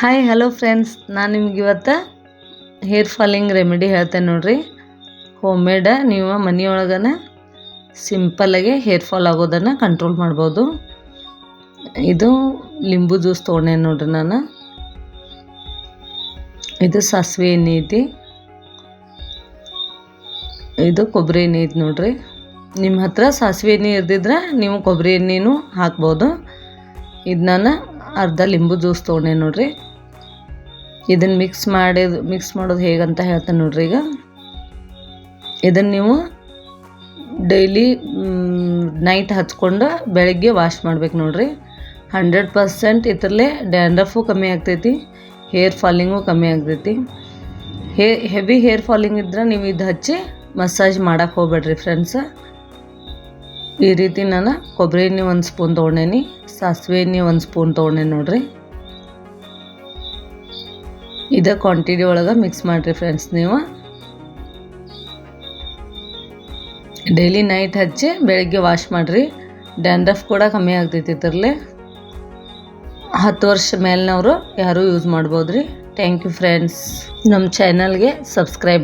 Hi hello friends, ನಾನು ನಿಮ್ಗೆ ಇವತ್ತು ಹೇರ್ ಫಾಲಿಂಗ್ ರೆಮಿಡಿ ಹೇಳ್ತೇನೆ ನೋಡ್ರಿ. ಹೋಮ್ ಮೇಡ ನೀವು ಮನೆಯೊಳಗನ ಸಿಂಪಲ್ಲಾಗಿ ಹೇರ್ ಫಾಲ್ ಆಗೋದನ್ನು ಕಂಟ್ರೋಲ್ ಮಾಡ್ಬೋದು. ಇದು ಲಿಂಬು ಜ್ಯೂಸ್ ತೊಗೊಂಡೆ ನೋಡ್ರಿ ನಾನು. ಇದು ಸಾಸಿವೆ ಎಣ್ಣೆ ಐತಿ, ಇದು ಕೊಬ್ಬರಿ ಎಣ್ಣೆ ಐತಿ ನೋಡ್ರಿ. ನಿಮ್ಮ ಹತ್ರ ಸಾಸಿವೆ ಎಣ್ಣೆ ಇರ್ದಿದ್ರೆ ನೀವು ಕೊಬ್ಬರಿ ಎಣ್ಣೆನೂ ಹಾಕ್ಬೋದು. ಇದು ನಾನು ಅರ್ಧ ಲಿಂಬು ಜ್ಯೂಸ್ ತೊಗೊಂಡೆ ನೋಡ್ರಿ. ಇದನ್ನು ಮಿಕ್ಸ್ ಮಾಡೋದು ಹೇಗಂತ ಹೇಳ್ತೇನೆ ನೋಡ್ರಿ. ಈಗ ಇದನ್ನು ನೀವು ಡೈಲಿ ನೈಟ್ ಹಚ್ಕೊಂಡು ಬೆಳಗ್ಗೆ ವಾಶ್ ಮಾಡ್ಬೇಕು ನೋಡ್ರಿ. 100% ಇದರಲ್ಲೇ ಡ್ಯಾಂಡ್ರಫು ಕಮ್ಮಿ ಆಗ್ತೈತಿ, ಹೇರ್ ಫಾಲಿಂಗು ಕಮ್ಮಿ ಆಗ್ತೈತಿ. ಹೆವಿ ಹೇರ್ ಫಾಲಿಂಗ್ ಇದ್ರೆ ನೀವು ಇದು ಹಚ್ಚಿ ಮಸಾಜ್ ಮಾಡೋಕ್ಕೆ ಹೋಗ್ಬೇಡ್ರಿ ಫ್ರೆಂಡ್ಸ್. ಈ ರೀತಿ ನಾನು ಕೊಬ್ಬರಿ ಎಣ್ಣೆ 1 ಸ್ಪೂನ್ ತೊಗೊಂಡೇನಿ, ಸಾಸಿವೆ ಎಣ್ಣೆ 1 ಸ್ಪೂನ್ ತೊಗೊಂಡೇನಿ ನೋಡ್ರಿ. ಇದೇ ಕ್ವಾಂಟಿಟಿ ಒಳಗೆ ಮಿಕ್ಸ್ ಮಾಡಿರಿ ಫ್ರೆಂಡ್ಸ್. ನೀವು ಡೈಲಿ ನೈಟ್ ಹಚ್ಚಿ ಬೆಳಗ್ಗೆ ವಾಶ್ ಮಾಡಿರಿ. ಡ್ಯಾಂಡ್ರಫ್ ಕೂಡ ಕಮ್ಮಿ ಆಗ್ತೈತಿ ಇದರಲ್ಲೇ. 10 ವರ್ಷ ಮೇಲಿನವರು ಯಾರೂ ಯೂಸ್ ಮಾಡ್ಬೋದು ರೀ. Thank you friends. ನಮ್ಮ ಚಾನಲ್ಗೆ ಸಬ್ಸ್ಕ್ರೈಬ್